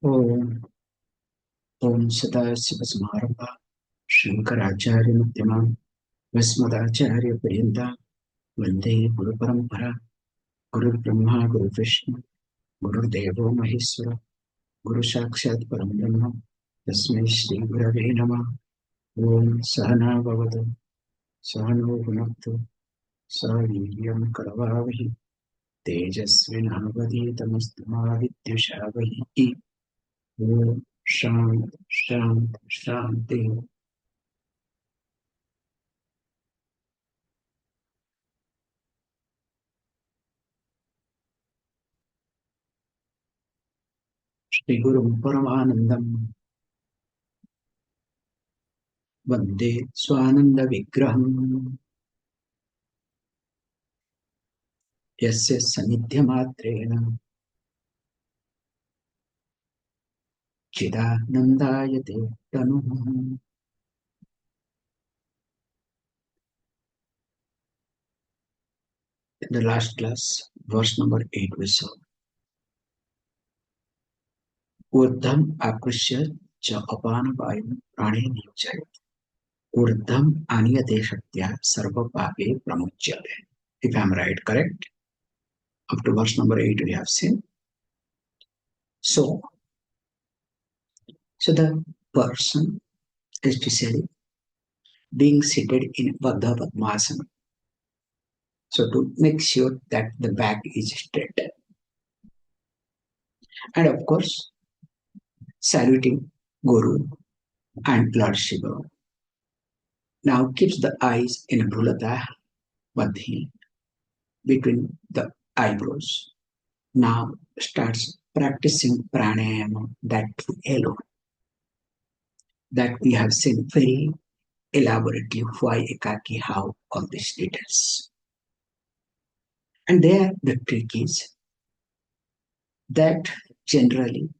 Om Om Sadasivasmarama Shankaracharya Madhyamam Vasmadacharya Pariyanta Vande Guru Parampara Guru Brahma Guru Vishnu Guru Devo Maheswara Guru Sakshat Param Brahma Tasmai Shri Gurave Namah Om Sahana Bhavatu Sahano Bhunaktu Saviryam Karavavahi Tejasvinavaditamastu Vidyushavaihi Om Shant Shant Shanti. Shri Guru Paramanandam Vande Swananda Vigraham Yasya Sanidhyamatrena Chidanandayate Tanuhum. In the last class, verse number 8 we saw Urdham Akrishya Cha Apana Vayu Prane Niyojayat Urdham Aniyate Shaktya Sarva Pape Pramuchyate. If I am right, correct? Up to verse number 8 we have seen. So, the person, especially being seated in Baddha Padmasana, so to make sure that the back is straight. And of course, saluting Guru and Lord Shiva. Now keeps the eyes in Brulata Badhi between the eyebrows. Now starts practicing pranayama, that alone. That we have seen very elaborately why Ekaki, how all these details. And there the trick is that generally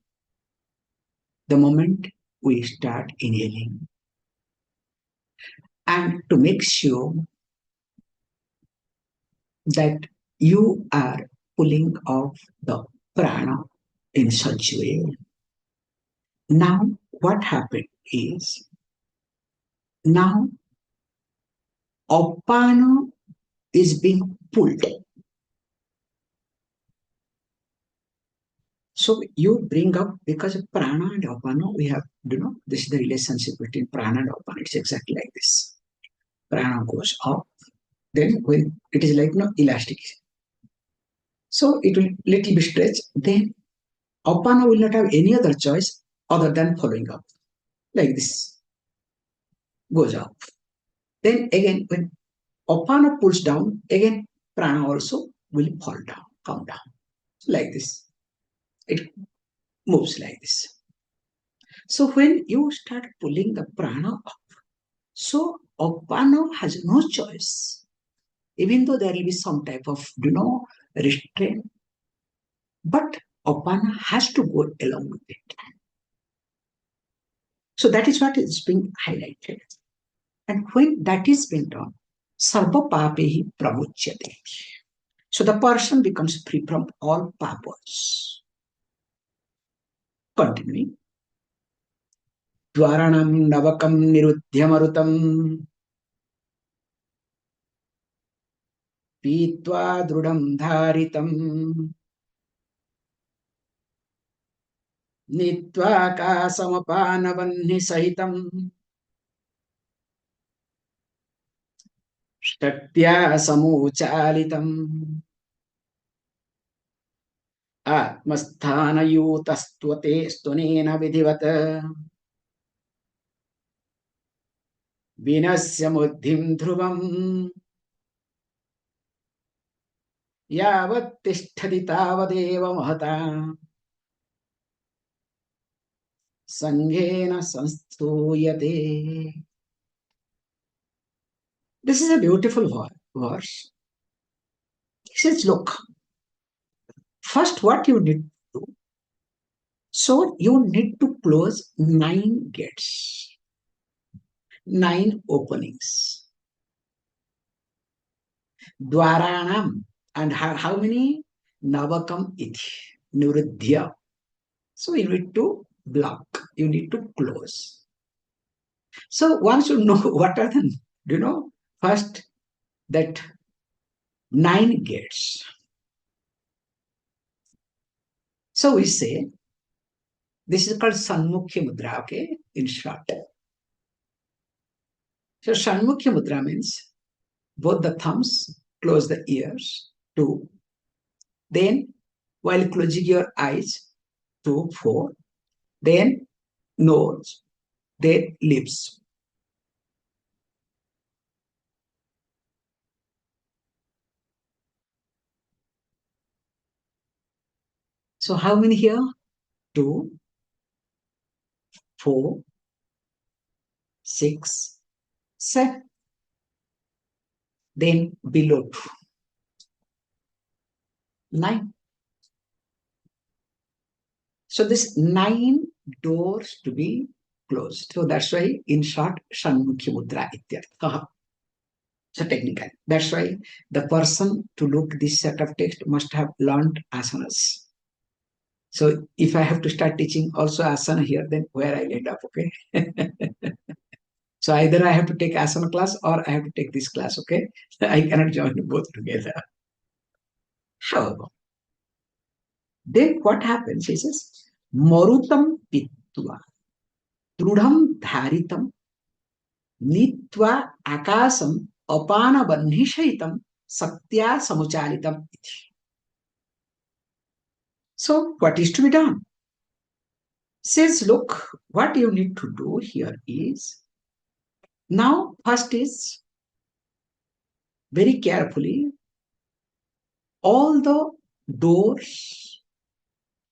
the moment we start inhaling, and to make sure that you are pulling off the prana in such a way. Now, what happened is, now apana is being pulled. So you bring up, because of prana and apana, we have, this is the relationship between prana and apana. It's exactly like this. Prana goes up, then when it is like elastic. So it will little bit stretch, then apana will not have any other choice other than following up. Like this. Goes up. Then again, when apana pulls down, again prana also will fall down, come down. Like this. It moves like this. So when you start pulling the prana up, so apana has no choice. Even though there will be some type of, restraint, but apana has to go along with it. So that is what is being highlighted. And when that is being done, sarva papehi pramuchyate. So the person becomes free from all papas. Continuing. Dvaranam navakam nirudhyamarutam pīत्वा drudam dharitam नीत्वा कासमपानवह्नि सहितं शक्त्या समूचालितम् आत्मस्थानयूतस्त्वते स्तुनेन विधिवत् विनस्य मुद्धिं ध्रुवम् यावत् तिष्ठति तावदेव महता संघेन संस्थूयते. This is a beautiful verse. He says, look, first what you need to do, so you need to close 9 gates, 9 openings. Dwaranam, and how many? Navakam iti, nirudhya. So you need to block, you need to close. So one should know what are the, first that 9 gates. So we say, this is called Sanmukhya Mudra, okay, in short. So Sanmukhya Mudra means both the thumbs, close the ears, 2. Then while closing your eyes, 2, 4. Then nose, then lips. So how many here? 2, 4, 6, 7. Then below 2, 9. So this 9 doors to be closed. So that's why in short, Shanmukhi Mudra ityartha. So technical. That's why the person to look this set of text must have learned asanas. So if I have to start teaching also asana here, then where I end up, okay? So either I have to take asana class or I have to take this class, okay? I cannot join both together. However, then what happens is, Marutam Pittva, Trudham Dharitam, Nitva Akasam, Apana Bandhishaitam, Satya Samuchalitam. So what is to be done? Says, look, what you need to do here is, now first is, very carefully, all the doors,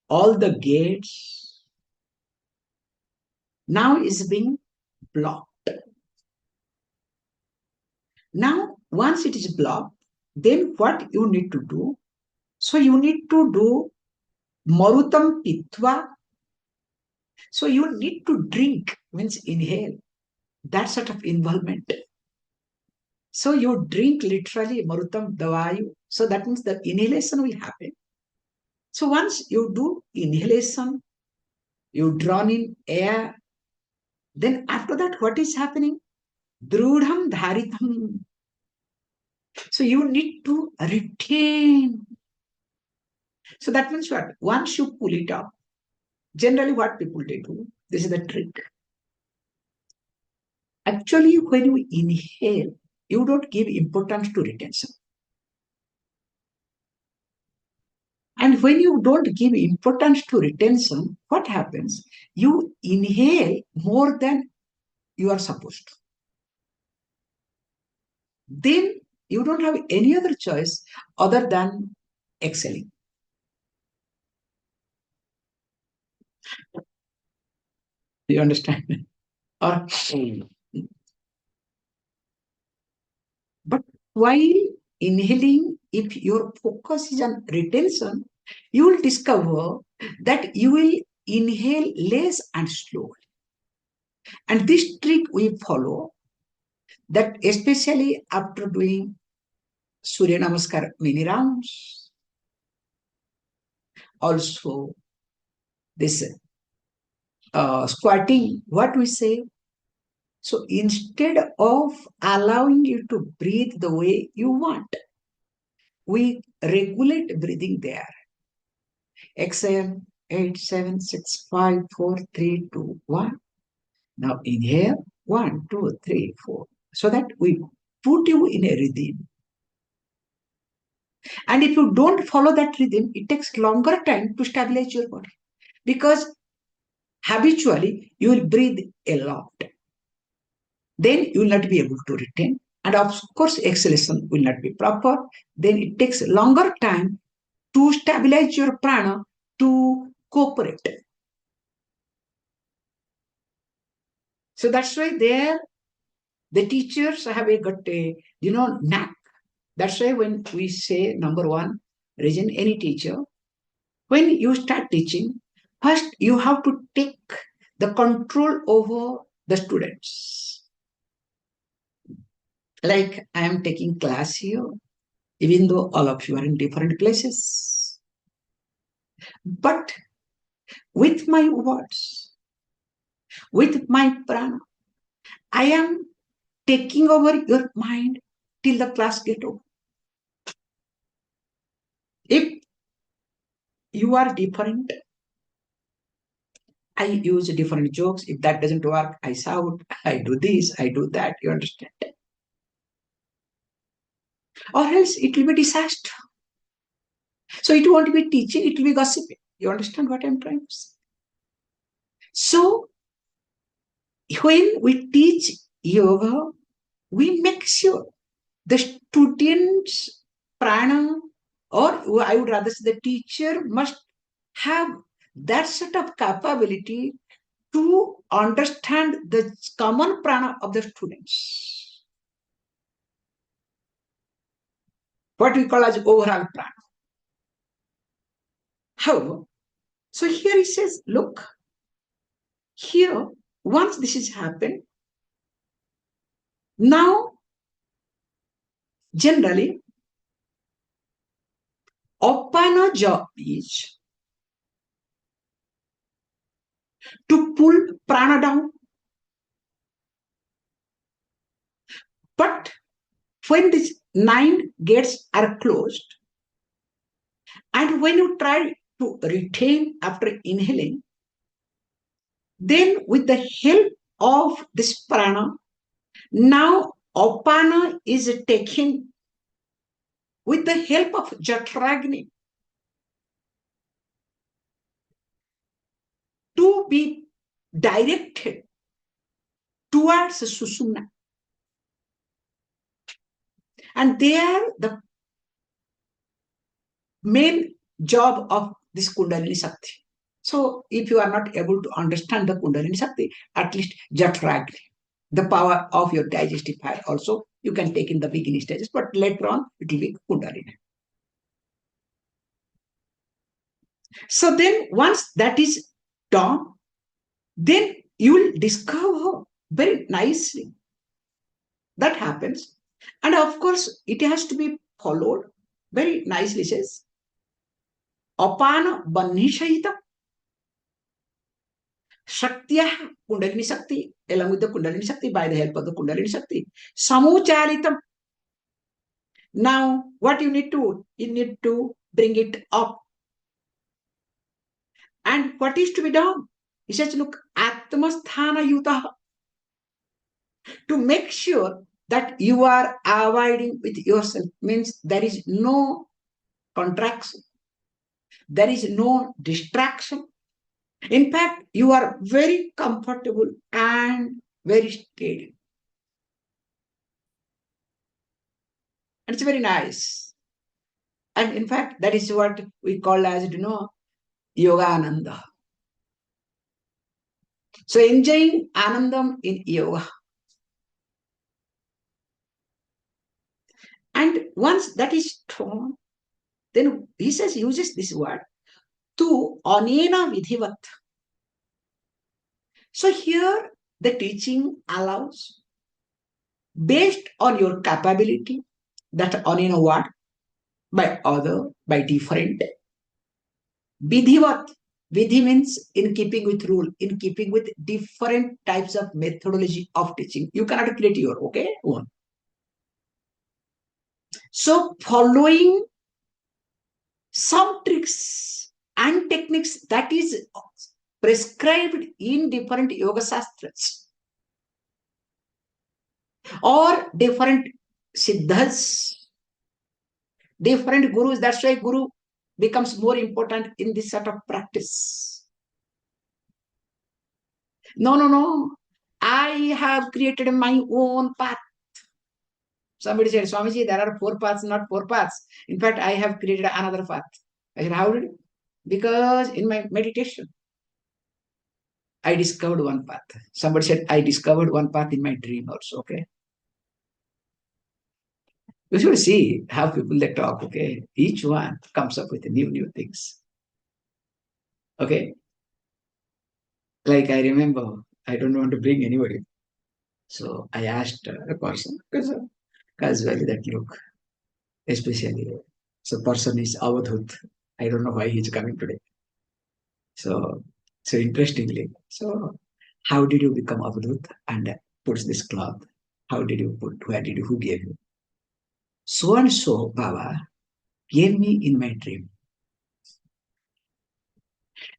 all the gates, now is being blocked. Now, once it is blocked, then what you need to do? So you need to do Marutam Pitva. So you need to drink, means inhale, that sort of involvement. So you drink literally Marutam Davayu. So that means the inhalation will happen. So once you do inhalation, you draw in air, then after that, what is happening? Drudham Dharitam. So you need to retain. So that means what? Once you pull it up, generally what people do, this is the trick. Actually, when you inhale, you don't give importance to retention. And when you don't give importance to retention, what happens? You inhale more than you are supposed to. Then you don't have any other choice other than exhaling. Do you understand? Or, but while inhaling, if your focus is on retention, you will discover that you will inhale less and slowly. And this trick we follow, that especially after doing Surya Namaskar many rounds, also this squatting, what we say. So instead of allowing you to breathe the way you want, we regulate breathing there. Exhale, 8, 7, 6, 5, 4, 3, 2, 1. Now inhale, 1, 2, 3, 4. So that we put you in a rhythm. And if you don't follow that rhythm, it takes longer time to stabilize your body. Because habitually, you will breathe a lot. Then you will not be able to retain. And of course, exhalation will not be proper. Then it takes longer time to stabilize your prana to cooperate. So that's why there, the teachers have got a, knack. That's why when we say number one reason, any teacher, when you start teaching, first you have to take the control over the students. Like I am taking class here, even though all of you are in different places. But with my words, with my prana. I am taking over your mind till the class get over. If you are different, I use different jokes. If that doesn't work, I shout, I do this, I do that. You understand? Or else it will be disaster. So it won't be teaching, it will be gossiping. You understand what I'm trying to say? So when we teach yoga, we make sure the students' prana, or I would rather say the teacher must have that sort of capability to understand the common prana of the students. What we call as overall prana. However, so here he says, look, here, once this has happened, now generally, Opana job is to pull prana down. But when these 9 gates are closed, and when you try to retain after inhaling, then with the help of this prana, now Opana is taken with the help of Jatragni to be directed towards Susumna. And there the main job of this Kundalini Shakti. So if you are not able to understand the Kundalini Shakti, at least Jatragni, the power of your digestive fire also, you can take in the beginning stages, but later on it will be Kundalini. So then once that is done, then you will discover very nicely that happens. And of course, it has to be followed very nicely, says Apana Banishayita Shaktiya Kundalini Shakti, along with the Kundalini Shakti, by the help of the Kundalini Shakti, Samuchalitam. Now, what you need to bring it up. And what is to be done? He says, look, Atmasthana Yuta, to make sure that you are abiding with yourself, means there is no contraction, there is no distraction. In fact, you are very comfortable and very steady. And it's very nice. And in fact, that is what we call as, Yoga Ananda. So enjoying Anandam in yoga. And once that is shown, then he says, uses this word, tu anena vidhivat. So here the teaching allows, based on your capability, that anena what? By other, by different. Vidhivat. Vidhi means in keeping with rule, in keeping with different types of methodology of teaching. You cannot create your own. So following some tricks and techniques that is prescribed in different yoga sastras or different siddhas, different gurus. That's why guru becomes more important in this sort of practice. No. I have created my own path. Somebody said, Swamiji, there are 4 paths, not 4 paths. In fact, I have created another path. I said, how did you? Because in my meditation, I discovered one path. Somebody said, I discovered one path in my dream also, okay? You should see how people they talk, okay? Each one comes up with new things. Okay? Like I remember, I don't want to bring anybody. So I asked a person, because casually that look, especially, so person is Avadhut. I don't know why he's coming today. So, so interestingly, so how did you become Avadut? And puts this cloth. How did you put? Where did you? Who gave you? So and so, Baba gave me in my dream.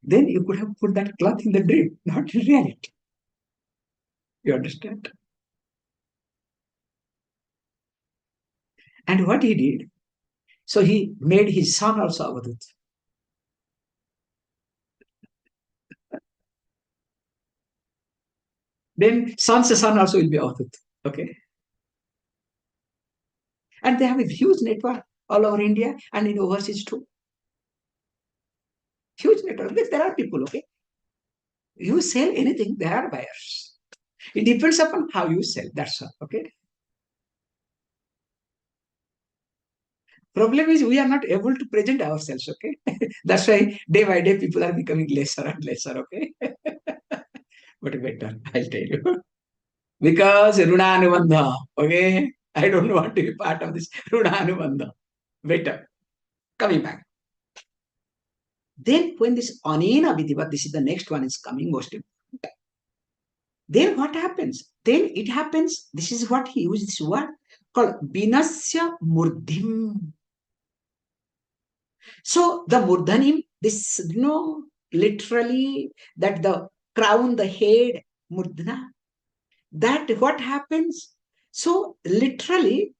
Then you could have put that cloth in the dream, not in reality. You understand? And what he did, so he made his son also Avadut. Then son's son also will be Avadut. Okay. And they have a huge network all over India and in overseas too. Huge network. There are people, okay? You sell anything, there are buyers. It depends upon how you sell. That's all. Okay. Problem is we are not able to present ourselves. Okay. That's why day by day people are becoming lesser and lesser. Okay. But better, I'll tell you. Because Runanubandha. Okay. I don't want to be part of this Runanubandha. Better. Coming back. Then when this Anena Vidivat, this is the next one is coming most important. Then what happens? Then it happens, this is what he uses this word called Binasya Murdhim. So the Murdhanim, this, literally that the crown, the head, Murdhana, that what happens? So literally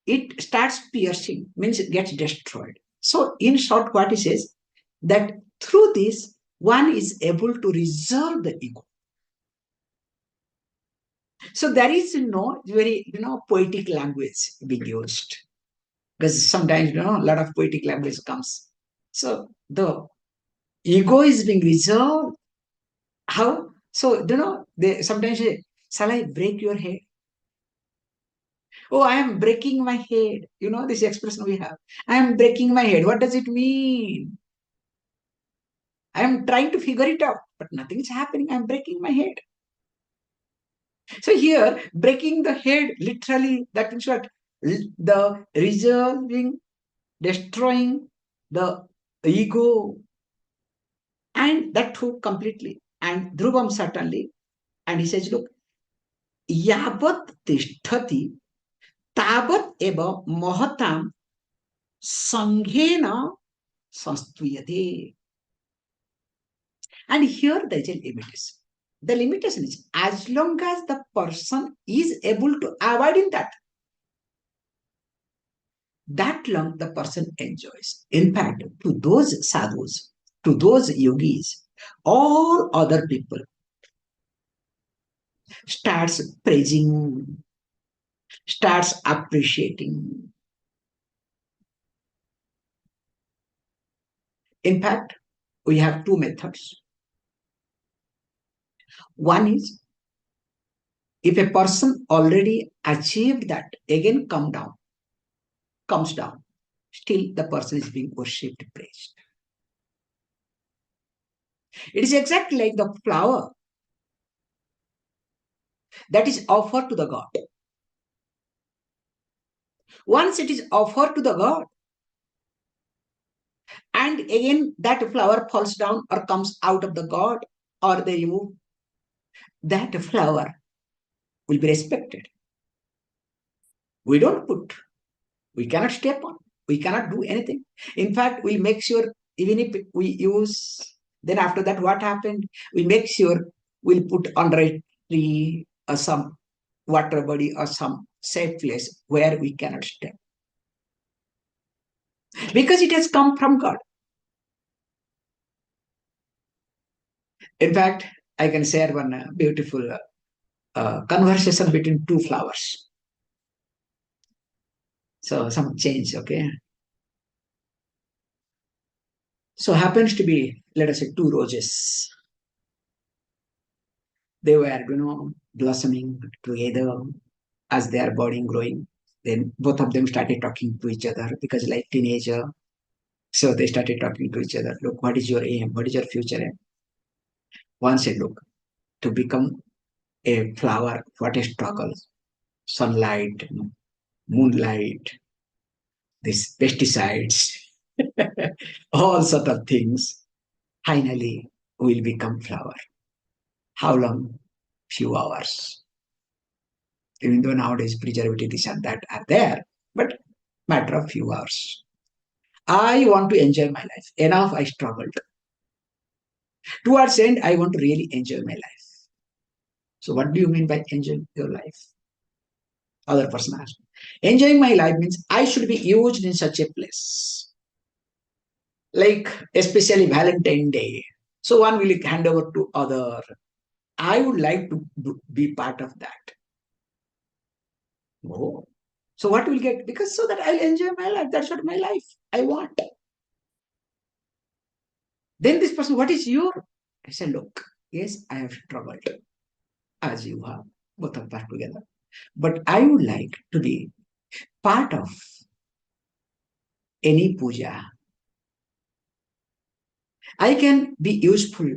it starts piercing, means it gets destroyed. So in short, what he says, that through this, one is able to resolve the ego. So there is no very, poetic language being used. Because sometimes, a lot of poetic language comes. So the ego is being resolved. How? So, they sometimes say, shall I break your head? Oh, I am breaking my head. This expression we have. I am breaking my head. What does it mean? I am trying to figure it out, but nothing is happening. I am breaking my head. So here, breaking the head, literally, that means what? The resolving, destroying the ego, and that too completely. And Dhruvam certainly. And he says, look, yavat tishtati tavat eva mahatam sanghena sanstuyate. And here there is a limitation. The limitation is as long as the person is able to avoid in that long the person enjoys. In fact, to those sadhus, to those yogis, all other people starts praising, starts appreciating. In fact, we have two methods. One is if a person already achieved that, again comes down, still the person is being worshipped, praised. It is exactly like the flower that is offered to the God. Once it is offered to the God, and again that flower falls down or comes out of the God, or they remove, that flower will be respected. We don't put, we cannot step on, we cannot do anything. In fact, we'll make sure, even if we use, then after that, what happened? We make sure we'll put under a tree or some water body or some safe place where we cannot step. Because it has come from God. In fact, I can share one beautiful conversation between two flowers. So some change, okay? So happens to be, let us say, two roses. They were, blossoming together as they are budding, growing. Then both of them started talking to each other because like teenager. So they started talking to each other. Look, what is your aim? What is your future aim? One said, look, to become a flower, what a struggle. Sunlight, moonlight, these pesticides, all sort of things. Finally, will become flower. How long? Few hours. Even though nowadays preservative this and that are there, but matter of few hours. I want to enjoy my life. Enough I struggled. Towards the end, I want to really enjoy my life. So what do you mean by enjoying your life? Other person asked. Enjoying my life means I should be used in such a place. Like especially Valentine Day. So one will hand over to other. I would like to be part of that. Oh. So what will get? Because so that I'll enjoy my life. That's what my life I want. Then this person, what is your? I said, look, yes, I have struggled as you have, both of us together. But I would like to be part of any puja. I can be useful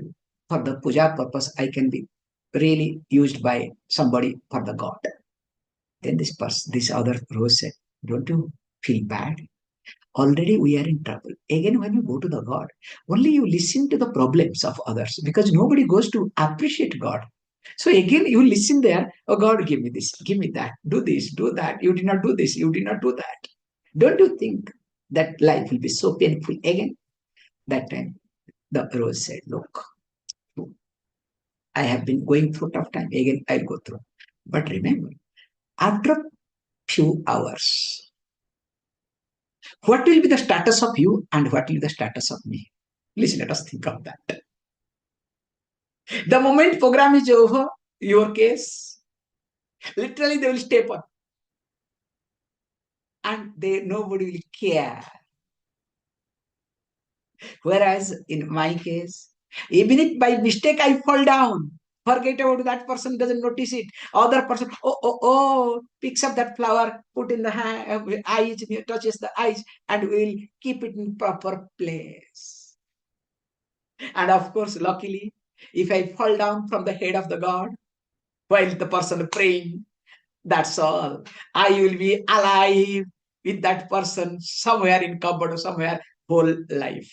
for the puja purpose. I can be really used by somebody for the God. Then this other rose said, don't you feel bad? Already we are in trouble. Again, when you go to the God, only you listen to the problems of others because nobody goes to appreciate God. So again, you listen there, oh God, give me this, give me that, do this, do that. You did not do this, you did not do that. Don't you think that life will be so painful again? That time, the rose said, look, I have been going through tough time. Again, I'll go through. But remember, after a few hours, what will be the status of you and what will be the status of me? Please let us think of that. The moment program is over, your case, literally they will step up and nobody will care. Whereas in my case, even if by mistake I fall down, forget about that person, doesn't notice it. Other person, picks up that flower, put in the eyes, touches the eyes, and will keep it in proper place. And of course, luckily, if I fall down from the head of the God while the person praying, that's all. I will be alive with that person somewhere in cupboard or somewhere whole life.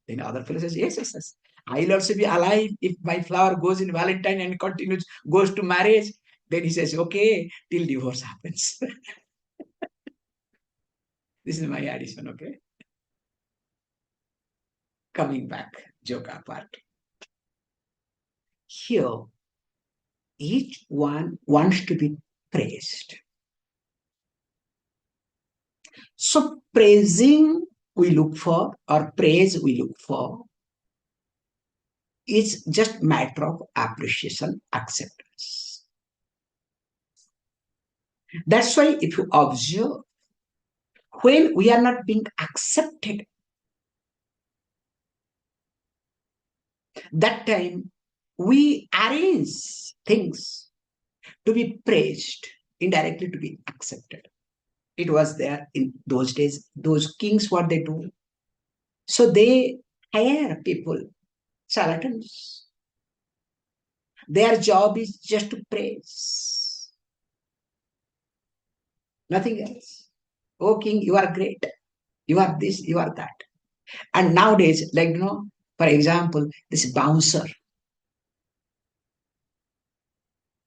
Then other fellow says, yes, yes, yes. I'll also be alive if my flower goes in Valentine and continues, goes to marriage. Then he says, okay, till divorce happens. This is my addition, okay? Coming back, joke apart. Here, each one wants to be praised. So praising we look for, or praise we look for, is just matter of appreciation, acceptance. That's why if you observe, when we are not being accepted, that time we arrange things to be praised, indirectly to be accepted. It was there in those days. Those kings, what they do? So they hire people, charlatans. Their job is just to praise, nothing else. Oh, king, you are great. You are this, you are that. And nowadays, like, for example, this bouncer.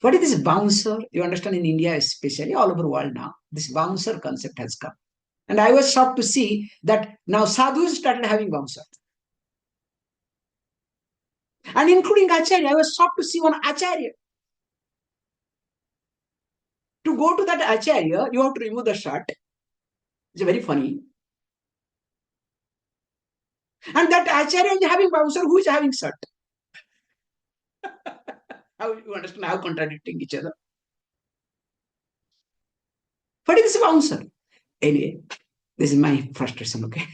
What is this bouncer? You understand, in India, especially all over the world now, this bouncer concept has come. And I was shocked to see that now sadhus started having bouncer. And including Acharya, I was shocked to see one Acharya. To go to that Acharya, you have to remove the shirt. It's very funny. And that Acharya is having bouncer, who is having shirt? How you understand how contradicting each other? What is this bouncer? Anyway, this is my frustration, okay?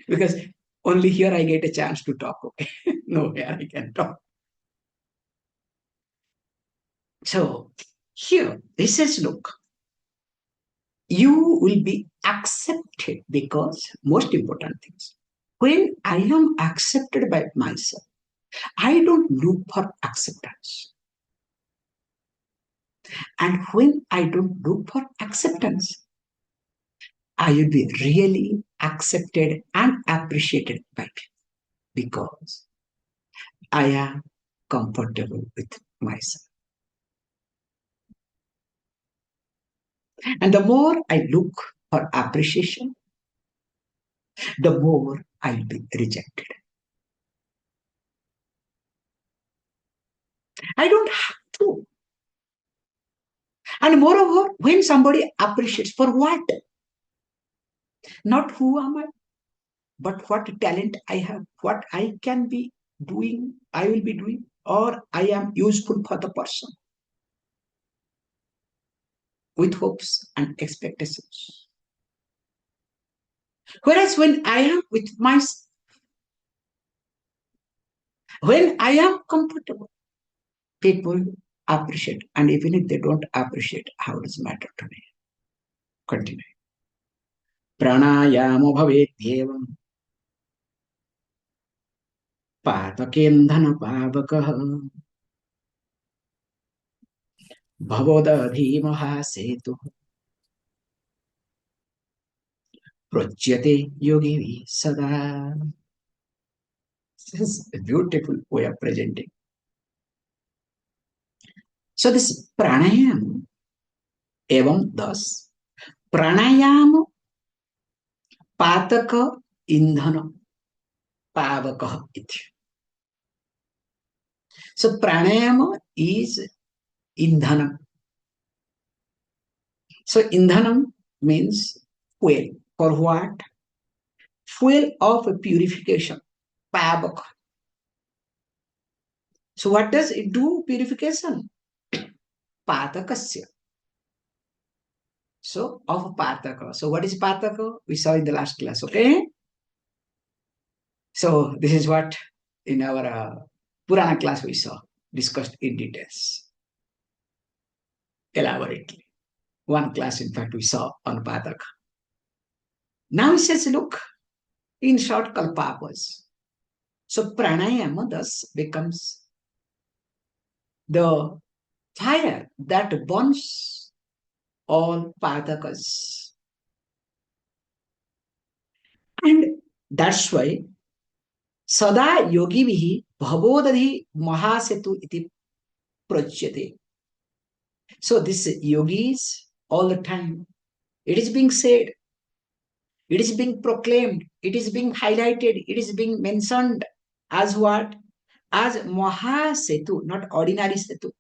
Because only here I get a chance to talk, okay? Nowhere I can talk. So here, he says, look, you will be accepted because most important things. When I am accepted by myself, I don't look for acceptance. And when I don't look for acceptance, I will be really accepted and appreciated by people. Because I am comfortable with myself. And the more I look for appreciation, the more I'll be rejected. I don't have to. And moreover, when somebody appreciates, for what? Not who am I, but what talent I have, what I can be doing, I will be doing, or I am useful for the person with hopes and expectations. Whereas when I am with myself, when I am comfortable, people appreciate. And even if they don't appreciate, how does it matter to me? Continue. Pranayamo bhavedyevam patakendhana pavakah bhavodadhi mahasetu projyate yogi sada. This is a beautiful way of presenting. So this pranayam, evam thus, pranayam pataka indhana pavaka iti. So pranayama is indhanam. So indhanam means fuel. For what? Fuel of purification. Pavaka. So what does it do? Purification. Patakasya. So of pataka. So what is pataka? We saw in the last class, okay? So this is what in our Purana class we saw, discussed in details, elaborately. One class, in fact, we saw on pataka. Now he says, look, in short, kalpapas. So pranayama thus becomes the fire that burns all patakas. And that's why sada yogi vihi bhavodadhi mahasetu iti prachyate. So this yogis all the time, it is being said, it is being proclaimed, it is being highlighted, it is being mentioned as what? As mahasetu, not ordinary setu.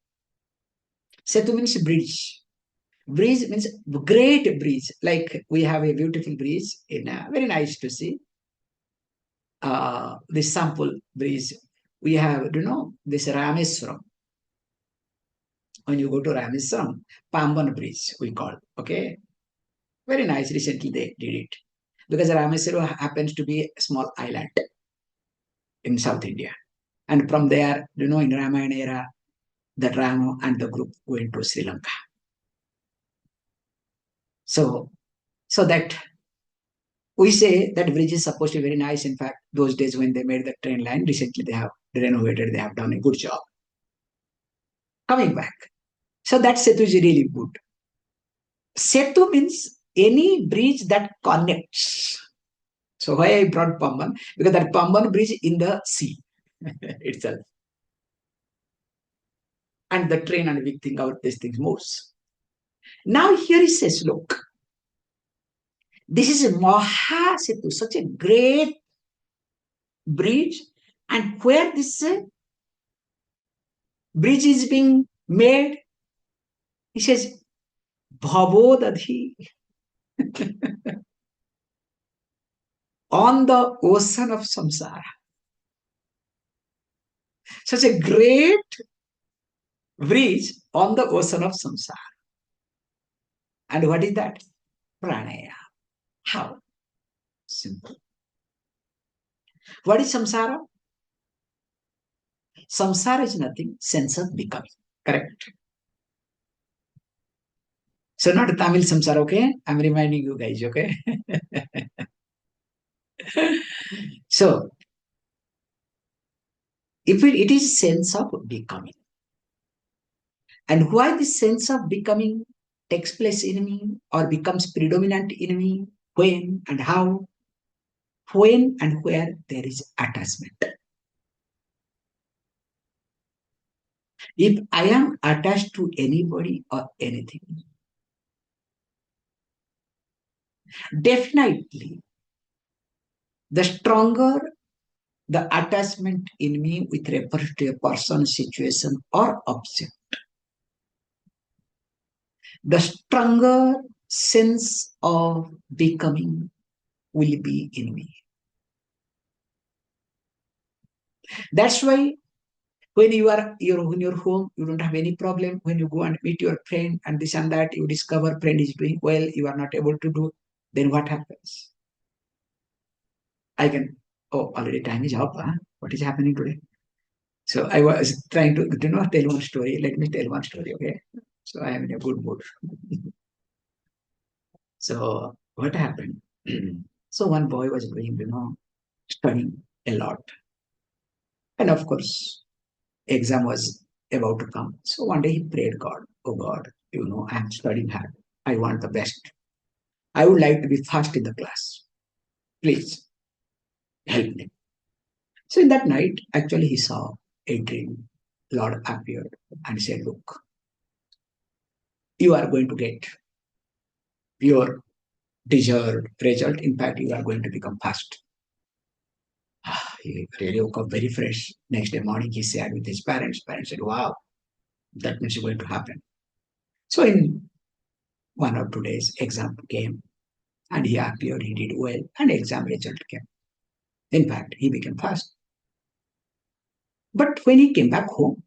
Setu means bridge. Bridge means great bridge. Like we have a beautiful bridge in very nice to see. This sample bridge. We have, this Rameswaram. When you go to Rameswaram, Pamban bridge we call. Okay, very nice. Recently they did it because Rameswaram happens to be a small island in South India, and from there, in Ramayana era, the Rama and the group went to Sri Lanka. So that we say that bridge is supposed to be very nice. In fact, those days when they made the train line, recently they have renovated, they have done a good job. Coming back. So that Setu is really good. Setu means any bridge that connects. So why I brought Pamban? Because that Pamban bridge in the sea itself. And the train and big thing out these things moves. Now here he says, look, this is a Mahasetu, such a great bridge, and where this bridge is being made, he says, Bhavodadhi, on the ocean of samsara. Such a great bridge on the ocean of samsara. And what is that? Pranaya. How? Simple. What is samsara? Samsara is nothing, sense of becoming. Correct? So not Tamil samsara, okay? I'm reminding you guys, okay? So, if it is sense of becoming. And why this sense of becoming takes place in me or becomes predominant in me, when and how, when and where there is attachment. If I am attached to anybody or anything, definitely the stronger the attachment in me with reference to a person, situation, or object, the stronger sense of becoming will be in me. That's why when you're in your home, you don't have any problem. When you go and meet your friend and this and that, you discover friend is doing well, you are not able to do, then what happens? I can, oh, already time is up. Huh? What is happening today? So I was trying to, tell one story. Let me tell one story, okay? So I am in a good mood. So what happened? So one boy was doing, studying a lot. And of course, exam was about to come. So one day he prayed God, oh God, I am studying hard. I want the best. I would like to be first in the class. Please help me. So in that night, actually he saw a dream. Lord appeared and said, look, you are going to get your deserved result. In fact, you are going to become first. He really woke up very fresh. Next day morning, he shared with his parents. Parents said, wow, that means it's going to happen. So in 1 or 2 days, exam came and he appeared, he did well, and exam result came. In fact, he became first. But when he came back home,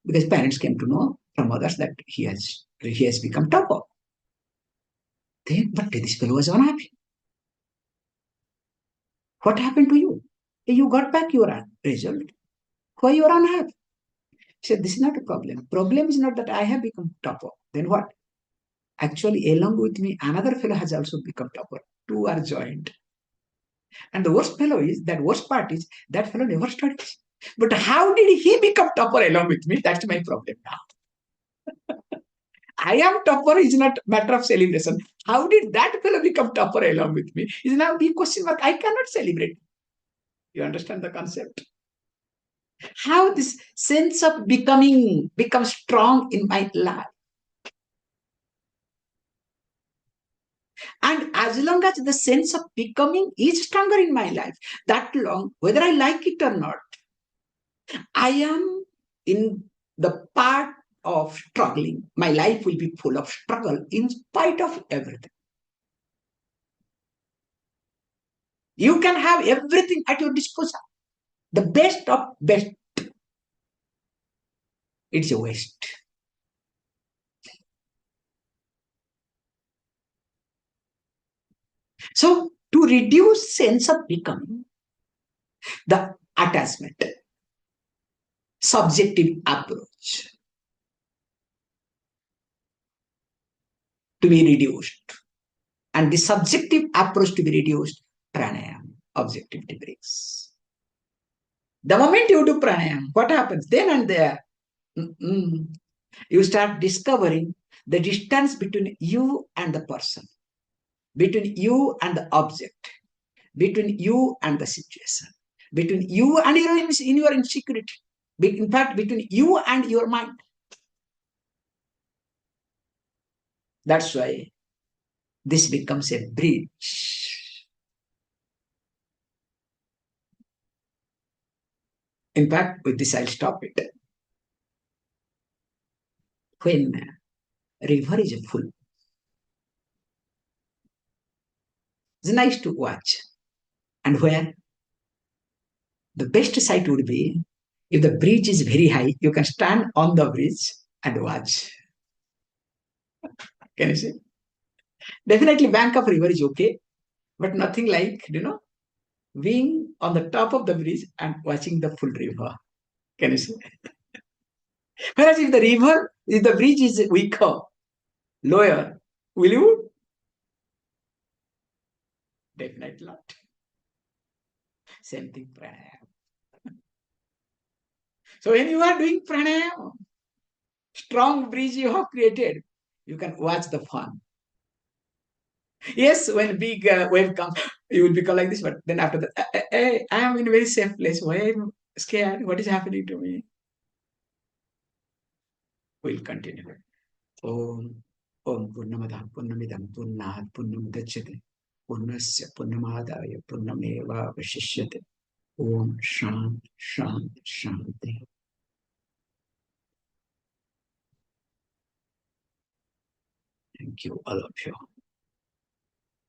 because parents came to know from others that he has become topper. But this fellow was unhappy. What happened to you? You got back your result. Why you are unhappy? He said, this is not a problem. Problem is not that I have become topper. Then what? Actually, along with me, another fellow has also become topper. Two are joined. And the worst part is that fellow never studies. But how did he become topper along with me? That's my problem now. I am topper is not matter of celebration. How did that fellow become topper along with me? Is now big question mark. I cannot celebrate. You understand the concept? How this sense of becoming becomes strong in my life. And as long as the sense of becoming is stronger in my life, that long, whether I like it or not, I am in the part of struggling. My life will be full of struggle in spite of everything. You can have everything at your disposal. The best of best. It's a waste. So to reduce sense of becoming, the attachment, subjective approach to be reduced. And the subjective approach to be reduced, pranayama, objectivity brings. The moment you do pranayama, what happens? Then and there, you start discovering the distance between you and the person, between you and the object, between you and the situation, between you and your insecurity, in fact, between you and your mind. That's why this becomes a bridge. In fact, with this, I'll stop it. When a river is full, it's nice to watch. And where the best sight would be if the bridge is very high, you can stand on the bridge and watch. Can you see? Definitely, bank of river is okay, but nothing like being on the top of the bridge and watching the full river. Can you see? Whereas if the bridge is weaker, lower, will you? Definitely not. Same thing, pranayama. So when you are doing pranayama, strong bridge you have created, you can watch the fun. Yes, when big wave comes, you will become like this. But then after that, I am in a very safe place. Why am I scared? What is happening to me? We'll continue. Om Om Purnamada Purnamidam Purnat Purnamudachyate Purnasya Purnamadaya Purnameva Vashishyate. Om Shant Shant Shanti. Thank you, all of you.